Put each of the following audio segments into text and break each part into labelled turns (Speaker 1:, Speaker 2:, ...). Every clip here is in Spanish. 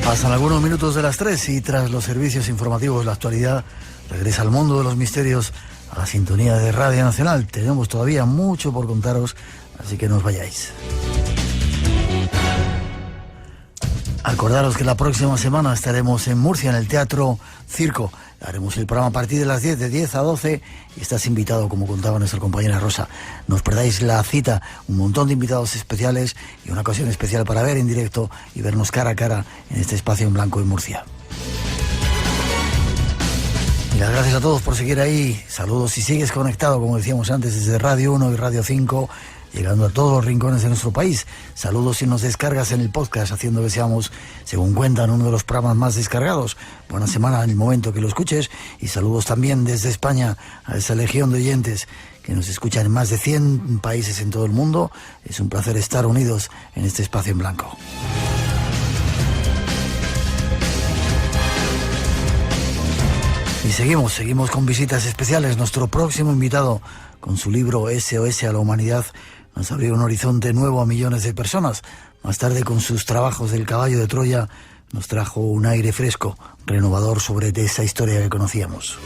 Speaker 1: Pasan algunos minutos de las 3 y tras los servicios informativos la actualidad regresa al mundo de los misterios, a la sintonía de Radio Nacional. Tenemos todavía mucho por contaros, así que no os vayáis. Acordaros que la próxima semana estaremos en Murcia, en el Teatro Circo. Haremos el programa a partir de las 10, de 10 a 12, y estás invitado, como contaba nuestra compañera Rosa. No os perdáis la cita, un montón de invitados especiales y una ocasión especial para ver en directo y vernos cara a cara en este espacio en blanco en Murcia. Y las gracias a todos por seguir ahí. Saludos si sigues conectado, como decíamos antes, desde Radio 1 y Radio 5, llegando a todos los rincones de nuestro país. Saludos si nos descargas en el podcast, haciendo que seamos, según cuentan, uno de los programas más descargados. Buena semana en el momento que lo escuches. Y saludos también desde España a esa legión de oyentes que nos escuchan en más de 100 países en todo el mundo. Es un placer estar unidos en este espacio en blanco. Y seguimos con visitas especiales. Nuestro próximo invitado, con su libro SOS a la Humanidad, nos abrió un horizonte nuevo a millones de personas. Más tarde, con sus trabajos del caballo de Troya, nos trajo un aire fresco, renovador sobre esa historia que conocíamos.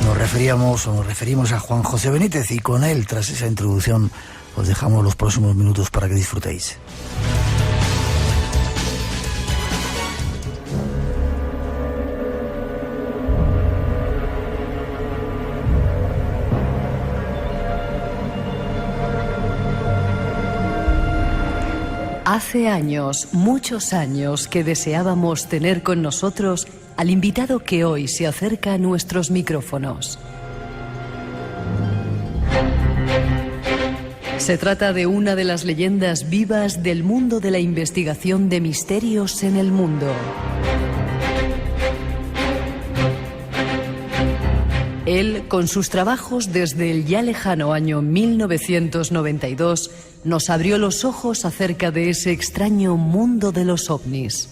Speaker 1: Nos referimos a Juan José Benítez, y con él, tras esa introducción, os dejamos los próximos minutos para que disfrutéis.
Speaker 2: Hace años, muchos años, que deseábamos tener con nosotros al invitado que hoy se acerca a nuestros micrófonos. Se trata de una de las leyendas vivas del mundo de la investigación de misterios en el mundo. Él, con sus trabajos desde el ya lejano año 1992, nos abrió los ojos acerca de ese extraño mundo de los ovnis.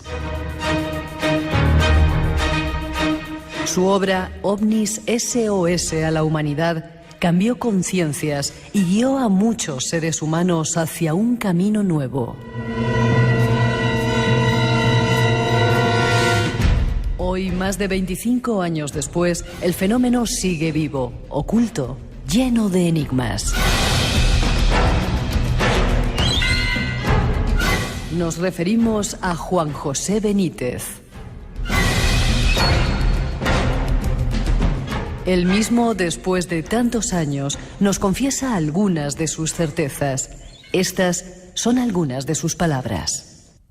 Speaker 2: Su obra, OVNIS SOS a la Humanidad, cambió conciencias y guió a muchos seres humanos hacia un camino nuevo. Hoy, más de 25 años después, el fenómeno sigue vivo, oculto, lleno de enigmas. Nos referimos a Juan José Benítez. Él mismo, después de tantos años, nos confiesa algunas de sus certezas. Estas son algunas de sus palabras.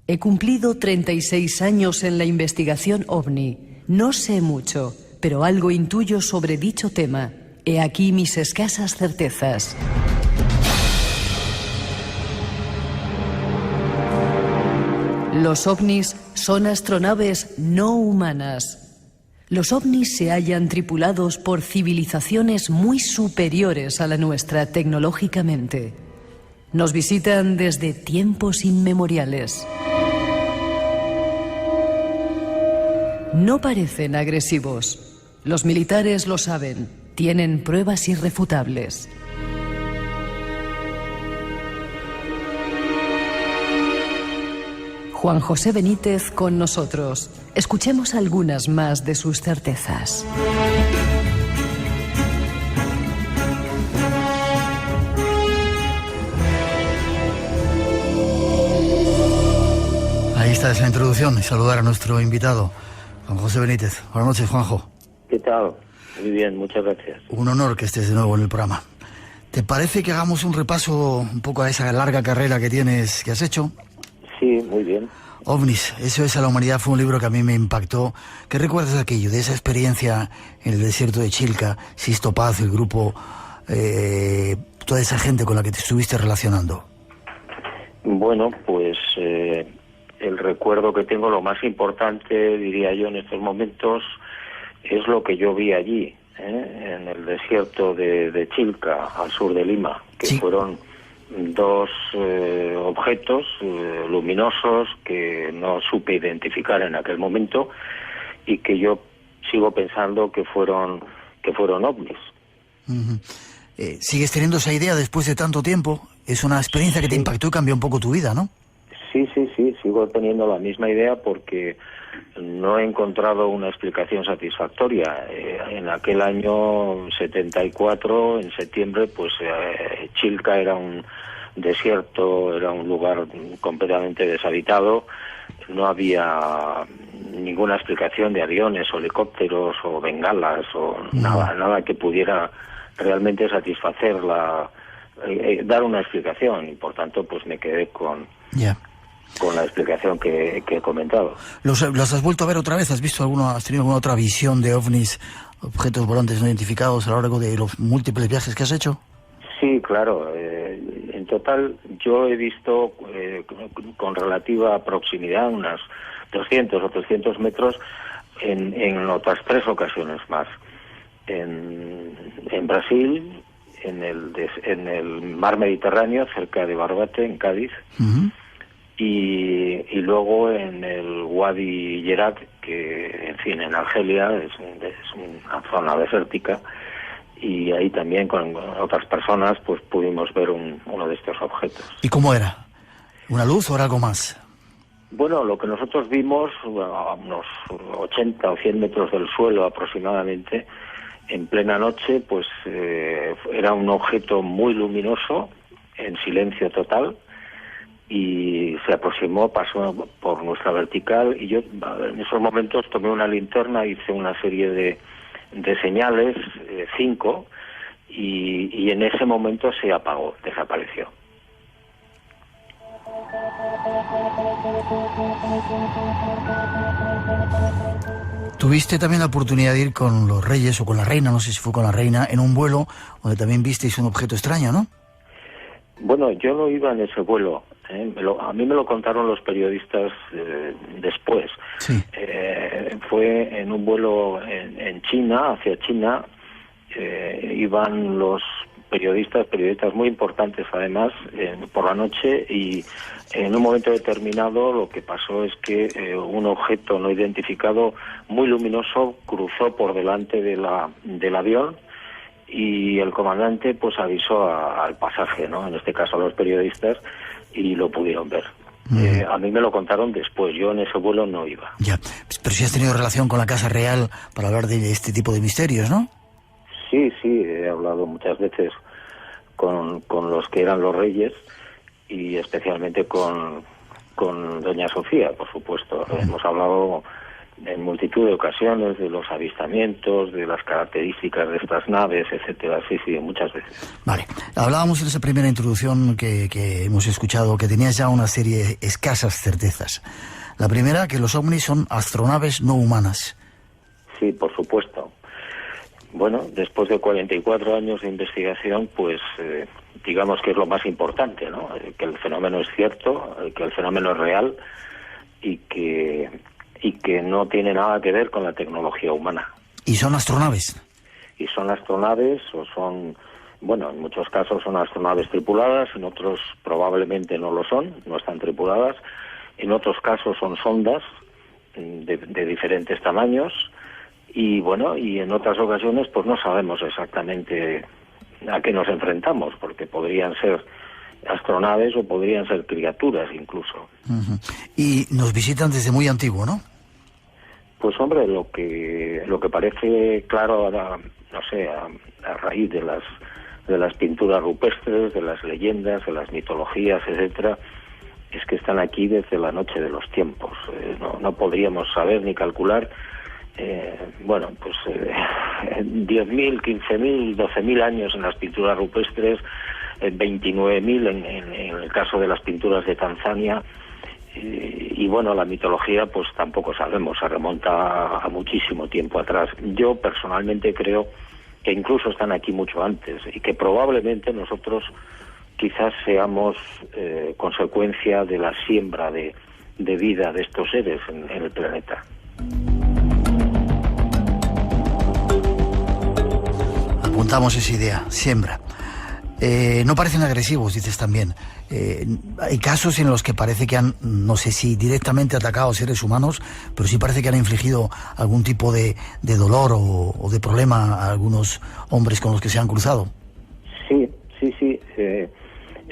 Speaker 2: He cumplido 36 años en la investigación OVNI. No sé mucho, pero algo intuyo sobre dicho tema. He aquí mis escasas certezas. Los ovnis son astronaves no humanas. Los ovnis se hallan tripulados por civilizaciones muy superiores a la nuestra tecnológicamente. Nos visitan desde tiempos inmemoriales. No parecen agresivos. Los militares lo saben. Tienen pruebas irrefutables. Juan José Benítez con nosotros. Escuchemos algunas más de sus certezas.
Speaker 1: Ahí está esa introducción y saludar a nuestro invitado, Juan José Benítez. Buenas noches, Juanjo.
Speaker 3: ¿Qué tal? Muy bien, muchas gracias.
Speaker 1: Un honor que estés de nuevo en el programa. ¿Te parece que hagamos un repaso un poco a esa larga carrera que has hecho?
Speaker 3: Sí, muy bien.
Speaker 1: OVNIS, SOS a la Humanidad, fue un libro que a mí me impactó. ¿Qué recuerdas de aquello, de esa experiencia en el desierto de Chilca, Sisto Paz, el grupo, toda esa gente con la que te estuviste relacionando?
Speaker 3: Bueno, pues el recuerdo que tengo, lo más importante, diría yo, en estos momentos, es lo que yo vi allí, en el desierto de Chilca, al sur de Lima, que sí. Fueron dos objetos luminosos que no supe identificar en aquel momento y que yo sigo pensando que fueron ovnis.
Speaker 1: Uh-huh. ¿Sigues teniendo esa idea después de tanto tiempo? Es una experiencia que te impactó y cambió un poco tu vida, ¿no?
Speaker 3: Sí, sigo teniendo la misma idea porque no he encontrado una explicación satisfactoria. En aquel año 74, en septiembre, pues Chilca era un desierto, era un lugar completamente deshabitado, no había ninguna explicación de aviones o helicópteros o bengalas o nada que pudiera realmente satisfacer dar una explicación, y por tanto pues me quedé con la explicación que he comentado.
Speaker 1: ¿Los has vuelto a ver otra vez? ¿Has tenido alguna otra visión de ovnis, objetos volantes no identificados a lo largo de los múltiples viajes que has hecho?
Speaker 3: Sí, claro. En total yo he visto con relativa proximidad, unas 200 o 300 metros, en otras 3 ocasiones más. En Brasil, en el mar Mediterráneo, cerca de Barbate, en Cádiz, y luego en el Wadi Yerak, que, en fin, en Argelia, es una zona desértica, y ahí también con otras personas pues pudimos ver uno de estos objetos.
Speaker 1: ¿Y cómo era? ¿Una luz o era algo más?
Speaker 3: Bueno, lo que nosotros vimos a unos 80 o 100 metros del suelo aproximadamente, en plena noche, pues era un objeto muy luminoso, en silencio total, y se aproximó, pasó por nuestra vertical, y yo en esos momentos tomé una linterna, hice una serie de señales, 5, y en ese momento se apagó, desapareció.
Speaker 1: Tuviste también la oportunidad de ir con los reyes o con la reina, no sé si fue con la reina, en un vuelo donde también visteis un objeto extraño, ¿no?
Speaker 3: Bueno, yo no iba en ese vuelo. A mí me lo contaron los periodistas después.
Speaker 1: Sí.
Speaker 3: Fue en un vuelo en China, hacia China. Iban los periodistas muy importantes además, por la noche, y en un momento determinado lo que pasó es que un objeto no identificado muy luminoso cruzó por delante del avión, y el comandante pues avisó al pasaje, ¿no? En este caso a los periodistas, y lo pudieron ver. A mí me lo contaron después, yo en ese vuelo no iba.
Speaker 1: Ya, pero sí has tenido relación con la Casa Real para hablar de este tipo de misterios, ¿no?
Speaker 3: Sí, he hablado muchas veces con los que eran los reyes, y especialmente con doña Sofía, por supuesto. Hemos hablado en multitud de ocasiones de los avistamientos, de las características de estas naves, etcétera. Sí, muchas veces.
Speaker 1: Vale. Hablábamos en esa primera introducción que hemos escuchado que tenías ya una serie de escasas certezas. La primera, que los ovnis son astronaves no humanas.
Speaker 3: Sí, por supuesto. Bueno, después de 44 años de investigación, pues digamos que es lo más importante, ¿no? Que el fenómeno es cierto, que el fenómeno es real, y que no tiene nada que ver con la tecnología humana.
Speaker 1: ¿Y son astronaves?
Speaker 3: Y son astronaves, o son, bueno, en muchos casos son astronaves tripuladas, en otros probablemente no lo son, no están tripuladas, en otros casos son sondas de diferentes tamaños, y bueno, y en otras ocasiones pues no sabemos exactamente a qué nos enfrentamos, porque podrían ser astronaves o podrían ser criaturas incluso.
Speaker 1: Y nos visitan desde muy antiguo, ¿no?
Speaker 3: Pues hombre, lo que parece claro ahora, no sé, a raíz de las pinturas rupestres, de las leyendas, de las mitologías, etcétera, es que están aquí desde la noche de los tiempos. No podríamos saber ni calcular. Bueno, pues 10.000, 15.000, 12.000 años en las pinturas rupestres, 29.000 en el caso de las pinturas de Tanzania, y bueno, la mitología pues tampoco sabemos, se remonta a muchísimo tiempo atrás. Yo personalmente creo que incluso están aquí mucho antes, y que probablemente nosotros quizás seamos consecuencia de la siembra de vida de estos seres en el planeta.
Speaker 1: Apuntamos esa idea, siembra. No parecen agresivos, dices también. Hay casos en los que parece que han, no sé si directamente atacado a seres humanos, pero sí parece que han infligido algún tipo de dolor o de problema a algunos hombres con los que se han cruzado.
Speaker 3: Sí.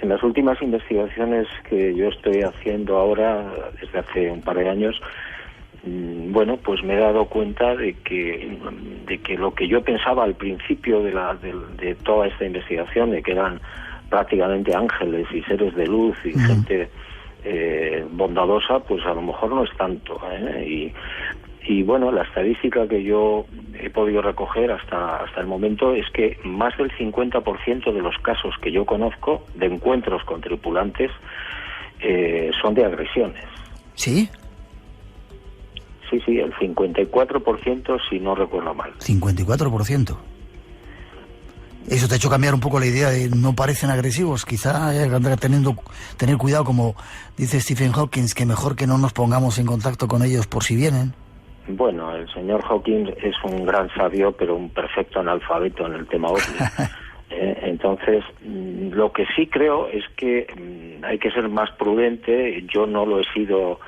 Speaker 3: En las últimas investigaciones que yo estoy haciendo ahora, desde hace un par de años, bueno, pues me he dado cuenta de que lo que yo pensaba al principio de toda esta investigación, de que eran prácticamente ángeles y seres de luz y gente bondadosa, pues a lo mejor no es tanto, y bueno, la estadística que yo he podido recoger hasta el momento es que más del 50% de los casos que yo conozco de encuentros con tripulantes son de agresiones.
Speaker 1: ¿Sí?
Speaker 3: Sí, el 54%, si no recuerdo mal.
Speaker 1: 54%. ¿Eso te ha hecho cambiar un poco la idea de no parecen agresivos? Quizá habrá tener cuidado, como dice Stephen Hawking, que mejor que no nos pongamos en contacto con ellos por si vienen.
Speaker 3: Bueno, el señor Hawking es un gran sabio, pero un perfecto analfabeto en el tema ovni. Entonces, lo que sí creo es que hay que ser más prudente. Yo no lo he sido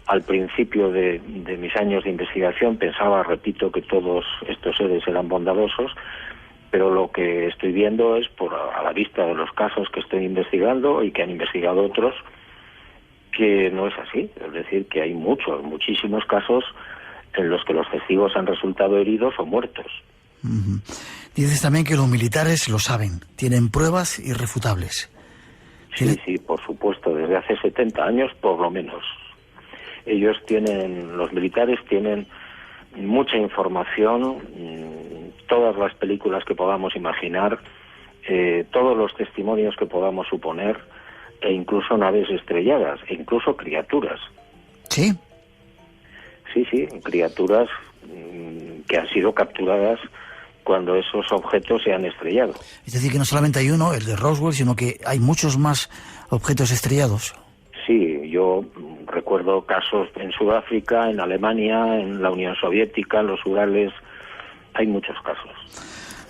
Speaker 3: al principio de mis años de investigación. Pensaba, repito, que todos estos seres eran bondadosos, pero lo que estoy viendo es, a la vista de los casos que estoy investigando y que han investigado otros, que no es así. Es decir, que hay muchísimos casos en los que los testigos han resultado heridos o muertos.
Speaker 1: Uh-huh. Dices también que los militares lo saben, tienen pruebas irrefutables.
Speaker 3: Sí, por supuesto, desde hace 70 años por lo menos. Los militares tienen mucha información, todas las películas que podamos imaginar, todos los testimonios que podamos suponer, e incluso naves estrelladas, e incluso criaturas.
Speaker 1: ¿Sí?
Speaker 3: Sí, criaturas que han sido capturadas cuando esos objetos se han estrellado.
Speaker 1: Es decir, que no solamente hay uno, el de Roswell, sino que hay muchos más objetos estrellados.
Speaker 3: Sí, yo recuerdo casos en Sudáfrica, en Alemania, en la Unión Soviética, en los Urales. Hay muchos casos.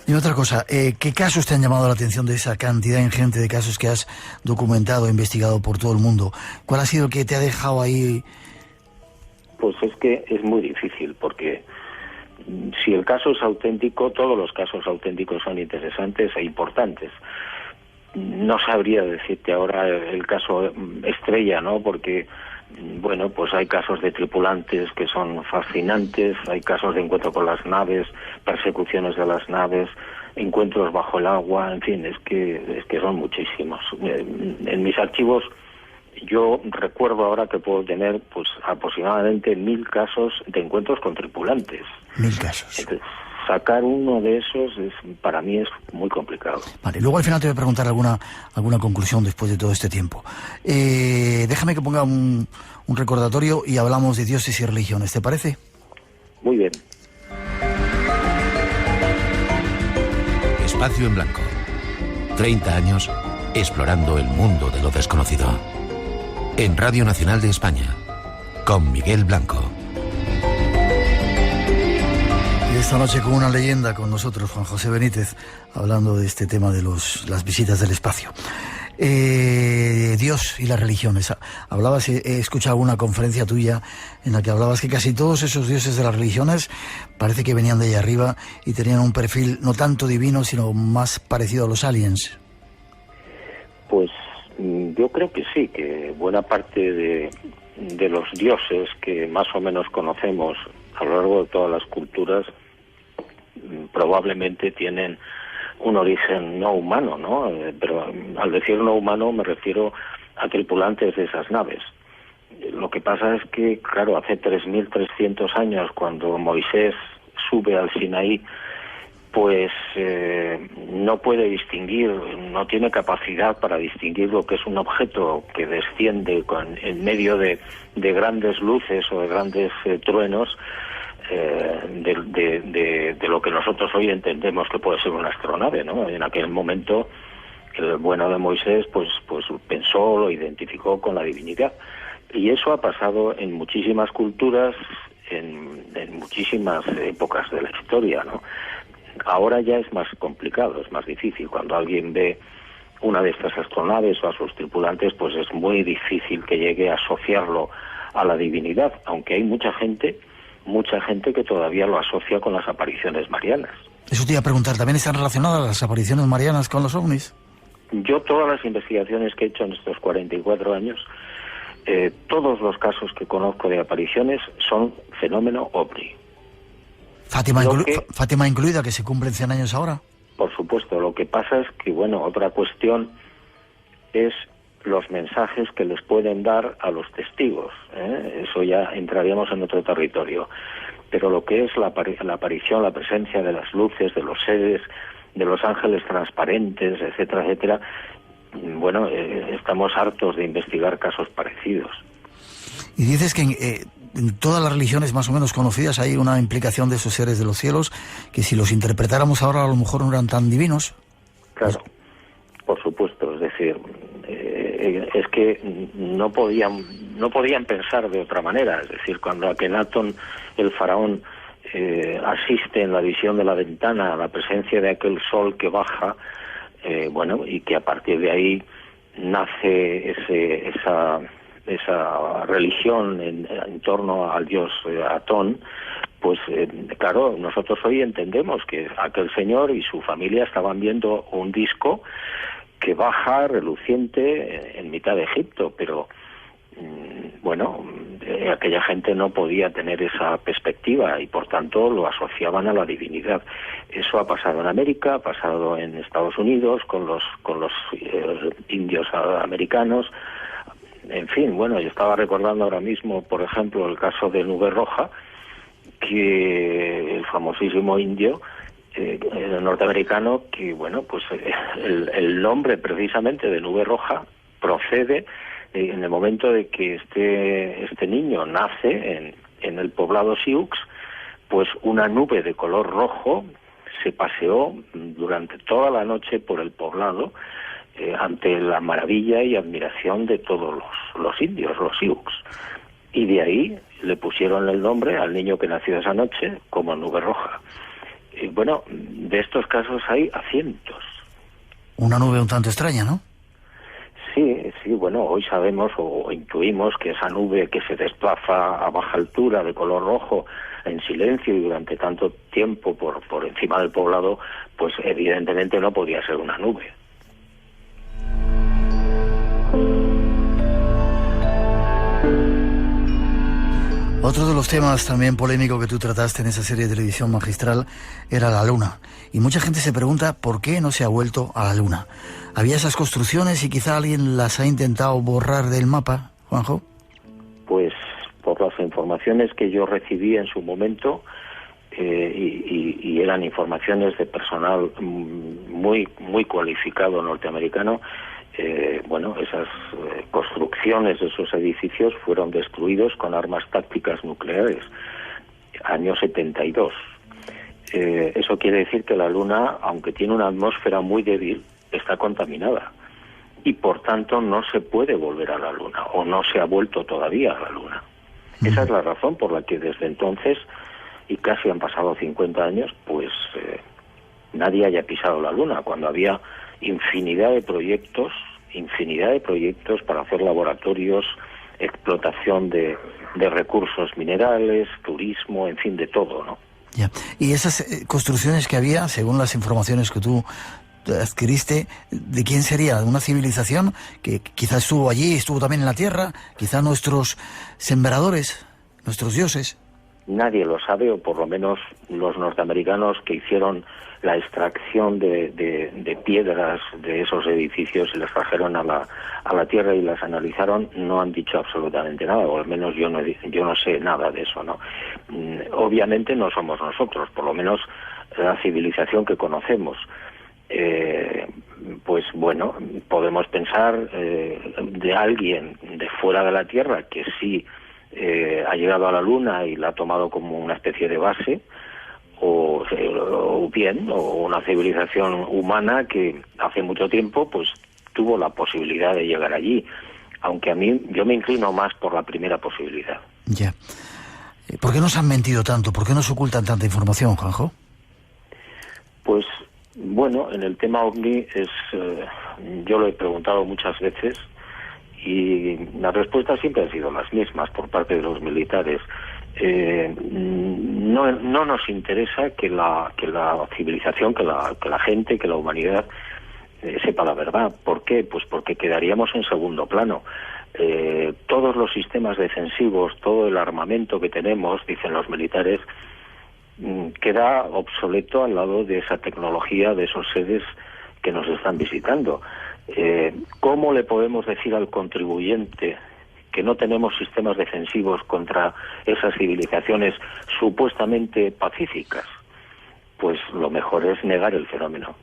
Speaker 1: Y otra cosa, ¿qué casos te han llamado la atención de esa cantidad ingente de casos que has documentado, investigado por todo el mundo? ¿Cuál ha sido el que te ha dejado ahí?
Speaker 3: Pues es que es muy difícil, porque si el caso es auténtico, todos los casos auténticos son interesantes e importantes. No sabría decirte ahora el caso estrella, ¿no? Porque, bueno, pues hay casos de tripulantes que son fascinantes, hay casos de encuentro con las naves, persecuciones de las naves, encuentros bajo el agua, en fin, es que son muchísimos. En mis archivos yo recuerdo ahora que puedo tener pues aproximadamente 1000 casos de encuentros con tripulantes.
Speaker 1: 1000 casos.
Speaker 3: Entonces, sacar uno de esos para mí es muy complicado.
Speaker 1: Vale, luego al final te voy a preguntar alguna conclusión después de todo este tiempo. Déjame que ponga un recordatorio y hablamos de dioses y religiones, ¿te parece?
Speaker 3: Muy bien.
Speaker 4: Espacio en Blanco. 30 años explorando el mundo de lo desconocido. En Radio Nacional de España, con Miguel Blanco.
Speaker 1: Y esta noche con una leyenda con nosotros, Juan José Benítez, hablando de este tema de las visitas del espacio. Dios y las religiones. Hablabas, he escuchado alguna conferencia tuya en la que hablabas que casi todos esos dioses de las religiones parece que venían de allá arriba y tenían un perfil no tanto divino, sino más parecido a los aliens.
Speaker 3: Pues yo creo que sí, que buena parte de los dioses que más o menos conocemos a lo largo de todas las culturas probablemente tienen un origen no humano, ¿no? Pero al decir no humano me refiero a tripulantes de esas naves. Lo que pasa es que, claro, hace 3.300 años, cuando Moisés sube al Sinaí, pues no puede distinguir, no tiene capacidad para distinguir lo que es un objeto que desciende en medio de grandes luces o de grandes truenos, de lo que nosotros hoy entendemos que puede ser una astronave, ¿no? En aquel momento el bueno de Moisés pues pensó, lo identificó con la divinidad, y eso ha pasado en muchísimas culturas, en muchísimas épocas de la historia, ¿no? Ahora ya es más complicado, es más difícil. Cuando alguien ve una de estas astronaves o a sus tripulantes, pues es muy difícil que llegue a asociarlo a la divinidad, aunque hay mucha gente que todavía lo asocia con las apariciones marianas.
Speaker 1: Eso te iba a preguntar, ¿también están relacionadas las apariciones marianas con los ovnis?
Speaker 3: Yo todas las investigaciones que he hecho en estos 44 años, todos los casos que conozco de apariciones son fenómeno ovni.
Speaker 1: Fátima incluida, que se cumplen 100 años ahora.
Speaker 3: Por supuesto, lo que pasa es que, bueno, otra cuestión es los mensajes que les pueden dar a los testigos, ¿eh? Eso ya entraríamos en otro territorio. Pero lo que es la aparición, la presencia de las luces, de los seres, de los ángeles transparentes, etcétera, etcétera, bueno, estamos hartos de investigar casos parecidos.
Speaker 1: Y dices que en todas las religiones más o menos conocidas hay una implicación de esos seres de los cielos, que si los interpretáramos ahora a lo mejor no eran tan divinos.
Speaker 3: Claro, por supuesto, es decir, es que no podían pensar de otra manera. Es decir, cuando Akenatón, el faraón, asiste en la visión de la ventana a la presencia de aquel sol que baja, bueno, y que a partir de ahí nace esa religión en torno al dios Atón, pues claro, nosotros hoy entendemos que aquel señor y su familia estaban viendo un disco que baja reluciente en mitad de Egipto, pero bueno, aquella gente no podía tener esa perspectiva y por tanto lo asociaban a la divinidad. Eso ha pasado en América, ha pasado en Estados Unidos con los indios americanos. En fin, bueno, yo estaba recordando ahora mismo, por ejemplo, el caso de Nube Roja, que el famosísimo indio norteamericano, que bueno, pues el nombre precisamente de Nube Roja procede en el momento de que este niño nace en el poblado Sioux, pues una nube de color rojo se paseó durante toda la noche por el poblado ante la maravilla y admiración de todos los indios, los Sioux. Y de ahí le pusieron el nombre al niño que nació esa noche como Nube Roja. Y bueno, de estos casos hay a cientos.
Speaker 1: Una nube un tanto extraña, ¿no?
Speaker 3: Sí, bueno, hoy sabemos o intuimos que esa nube que se desplaza a baja altura de color rojo en silencio y durante tanto tiempo por encima del poblado, pues evidentemente no podía ser una nube.
Speaker 1: Otro de los temas también polémico que tú trataste en esa serie de televisión magistral era la Luna. Y mucha gente se pregunta por qué no se ha vuelto a la Luna. ¿Había esas construcciones y quizá alguien las ha intentado borrar del mapa, Juanjo?
Speaker 3: Pues por las informaciones que yo recibí en su momento, y eran informaciones de personal muy, muy cualificado norteamericano, bueno, esas construcciones de esos edificios fueron destruidos con armas tácticas nucleares, año 72. Eso quiere decir que la Luna, aunque tiene una atmósfera muy débil, está contaminada y por tanto no se puede volver a la Luna, o no se ha vuelto todavía a la Luna. Esa es la razón por la que desde entonces, y casi han pasado 50 años, pues nadie haya pisado la Luna, cuando había infinidad de proyectos para hacer laboratorios, explotación de recursos minerales, turismo, en fin, de todo, ¿no?
Speaker 1: Ya. Y esas construcciones que había, según las informaciones que tú adquiriste, ¿de quién sería? ¿De una civilización que quizás estuvo allí, estuvo también en la Tierra? ¿Quizás nuestros sembradores, nuestros dioses?
Speaker 3: Nadie lo sabe, o por lo menos los norteamericanos que hicieron la extracción de piedras de esos edificios y las trajeron a la Tierra y las analizaron, no han dicho absolutamente nada, o al menos yo no sé nada de eso, ¿no? Obviamente no somos nosotros, por lo menos la civilización que conocemos. Pues bueno, podemos pensar de alguien de fuera de la Tierra que sí ha llegado a la Luna y la ha tomado como una especie de base, o una civilización humana que hace mucho tiempo pues tuvo la posibilidad de llegar allí, aunque yo me inclino más por la primera posibilidad.
Speaker 1: Ya. ¿Por qué nos han mentido tanto? ¿Por qué nos ocultan tanta información, Juanjo?
Speaker 3: Pues bueno, en el tema OVNI yo lo he preguntado muchas veces y las respuestas siempre han sido las mismas por parte de los militares. No nos interesa que la civilización, que la gente, que la humanidad sepa la verdad. ¿Por qué? Pues porque quedaríamos en segundo plano. Todos los sistemas defensivos, todo el armamento que tenemos, dicen los militares, queda obsoleto al lado de esa tecnología, de esos seres que nos están visitando. ¿Cómo le podemos decir al contribuyente que no tenemos sistemas defensivos contra esas civilizaciones supuestamente pacíficas? Pues lo mejor es negar el fenómeno.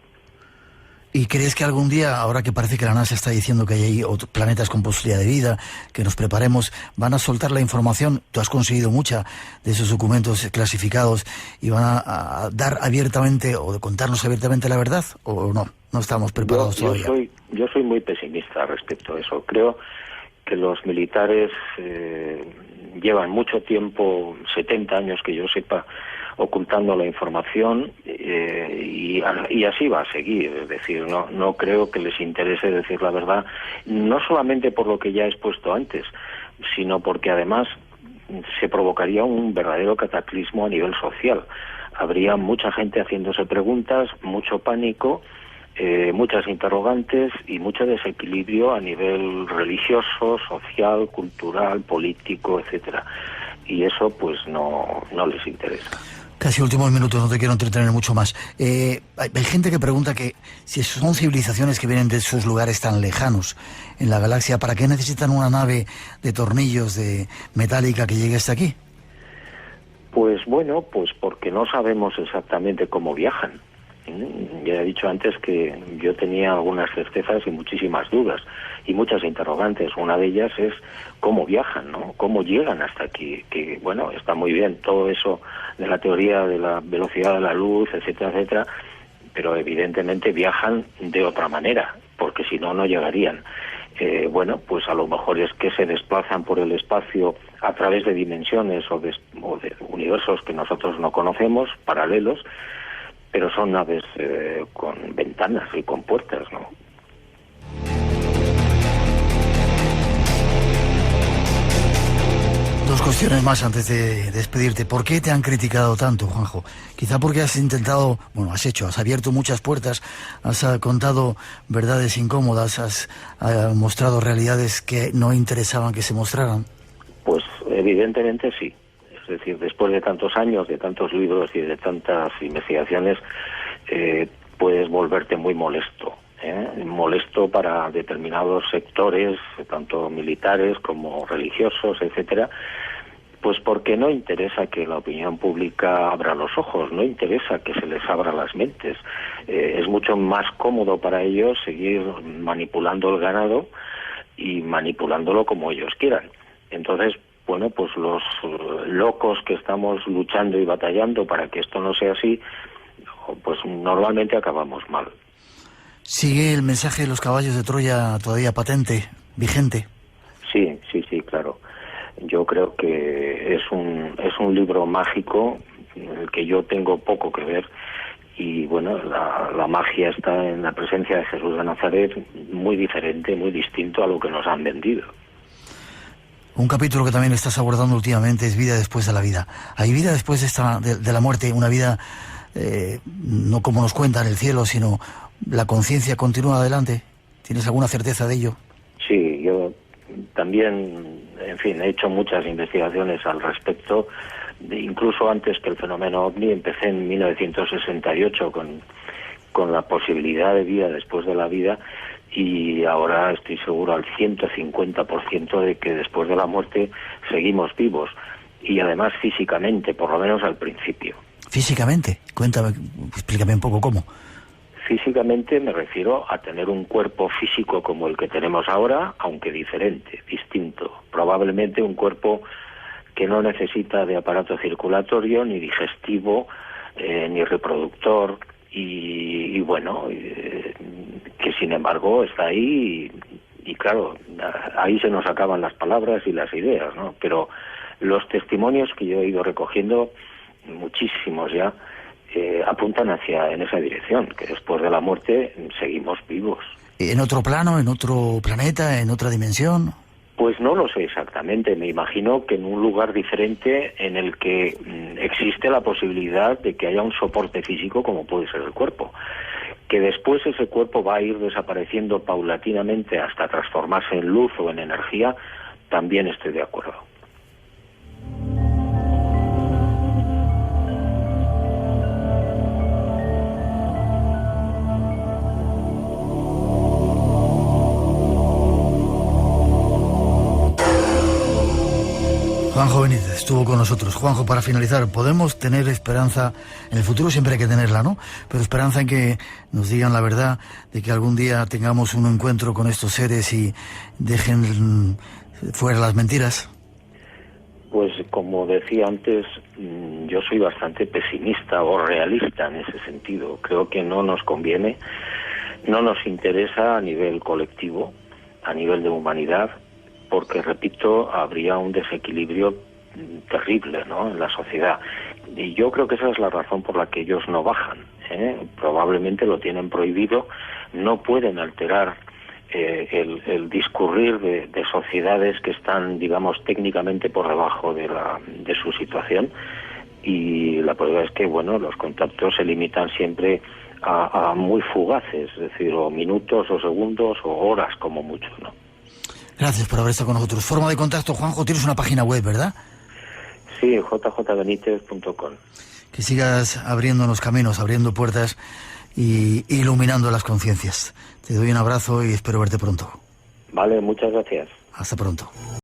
Speaker 1: ¿Y crees que algún día, ahora que parece que la NASA está diciendo que hay otros planetas con posibilidad de vida, que nos preparemos, van a soltar la información? Tú has conseguido mucha de esos documentos clasificados y van a dar abiertamente o contarnos abiertamente la verdad, ¿o no? No estamos preparados todavía.
Speaker 3: Yo soy muy pesimista respecto a eso. Creo que los militares llevan mucho tiempo, 70 años que yo sepa, ocultando la información y así va a seguir. Es decir, no creo que les interese decir la verdad, no solamente por lo que ya he expuesto antes, sino porque además se provocaría un verdadero cataclismo a nivel social. Habría mucha gente haciéndose preguntas, mucho pánico, muchas interrogantes y mucho desequilibrio a nivel religioso, social, cultural, político, etcétera. Y eso pues no les interesa.
Speaker 1: Casi últimos minutos, no te quiero entretener mucho más. Hay gente que pregunta que si son civilizaciones que vienen de esos lugares tan lejanos en la galaxia, ¿para qué necesitan una nave de tornillos de metálica que llegue hasta aquí?
Speaker 3: Pues bueno, pues porque no sabemos exactamente cómo viajan. Ya he dicho antes que yo tenía algunas certezas y muchísimas dudas y muchas interrogantes. Una de ellas es cómo viajan, ¿no? Cómo llegan hasta aquí. Que bueno, está muy bien todo eso de la teoría de la velocidad de la luz, etcétera, etcétera, pero evidentemente viajan de otra manera, porque si no, no llegarían. Bueno, pues a lo mejor es que se desplazan por el espacio a través de dimensiones o de universos que nosotros no conocemos, paralelos, pero son naves con ventanas y con puertas, ¿no?
Speaker 1: Dos cuestiones más antes de despedirte. ¿Por qué te han criticado tanto, Juanjo? Quizá porque has intentado, has abierto muchas puertas, has contado verdades incómodas, has mostrado realidades que no interesaban que se mostraran.
Speaker 3: Pues evidentemente sí. Es decir, después de tantos años, de tantos libros y de tantas investigaciones, puedes volverte muy molesto. Molesto para determinados sectores, tanto militares como religiosos, etcétera, pues porque no interesa que la opinión pública abra los ojos, no interesa que se les abra las mentes. Es mucho más cómodo para ellos seguir manipulando el ganado y manipulándolo como ellos quieran. Entonces, bueno, pues los locos que estamos luchando y batallando para que esto no sea así, pues normalmente acabamos mal.
Speaker 1: ¿Sigue el mensaje de los caballos de Troya todavía patente, vigente?
Speaker 3: Sí, claro. Yo creo que es un libro mágico en el que yo tengo poco que ver y bueno, la magia está en la presencia de Jesús de Nazaret, muy diferente, muy distinto a lo que nos han vendido.
Speaker 1: Un capítulo que también estás abordando últimamente es vida después de la vida. ¿Hay vida después de la muerte? Una vida no como nos cuentan el cielo, sino la conciencia continúa adelante. ¿Tienes alguna certeza de ello?
Speaker 3: Sí, yo también, en fin, he hecho muchas investigaciones al respecto. Incluso antes que el fenómeno OVNI, empecé en 1968 con la posibilidad de vida después de la vida. Y ahora estoy seguro al 150% de que después de la muerte seguimos vivos. Y además físicamente, por lo menos al principio.
Speaker 1: ¿Físicamente? Cuéntame, explícame un poco cómo.
Speaker 3: Físicamente me refiero a tener un cuerpo físico como el que tenemos ahora, aunque diferente, distinto. Probablemente un cuerpo que no necesita de aparato circulatorio, ni digestivo, ni reproductor, y bueno, que sin embargo está ahí y claro, ahí se nos acaban las palabras y las ideas, ¿no? Pero los testimonios que yo he ido recogiendo, muchísimos ya, apuntan en esa dirección, que después de la muerte seguimos vivos.
Speaker 1: ¿En otro plano, en otro planeta, en otra dimensión?
Speaker 3: Pues no lo sé exactamente, me imagino que en un lugar diferente en el que existe la posibilidad de que haya un soporte físico como puede ser el cuerpo, que después ese cuerpo va a ir desapareciendo paulatinamente hasta transformarse en luz o en energía, también estoy de acuerdo.
Speaker 1: Juanjo Benítez estuvo con nosotros. Juanjo, para finalizar, podemos tener esperanza, en el futuro siempre hay que tenerla, ¿no? Pero esperanza en que nos digan la verdad, de que algún día tengamos un encuentro con estos seres y dejen fuera las mentiras.
Speaker 3: Pues como decía antes, yo soy bastante pesimista o realista en ese sentido. Creo que no nos conviene, no nos interesa a nivel colectivo, a nivel de humanidad, porque, repito, habría un desequilibrio terrible, ¿no?, en la sociedad. Y yo creo que esa es la razón por la que ellos no bajan, ¿eh? Probablemente lo tienen prohibido, no pueden alterar el discurrir de sociedades que están, digamos, técnicamente por debajo de su situación, y la prueba es que, bueno, los contactos se limitan siempre a muy fugaces, es decir, o minutos o segundos o horas como mucho, ¿no?
Speaker 1: Gracias por haber estado con nosotros. Forma de contacto, Juanjo, tienes una página web, ¿verdad?
Speaker 3: Sí, jjbenitez.com.
Speaker 1: Que sigas abriéndonos caminos, abriendo puertas y iluminando las conciencias. Te doy un abrazo y espero verte pronto.
Speaker 3: Vale, muchas gracias.
Speaker 1: Hasta pronto.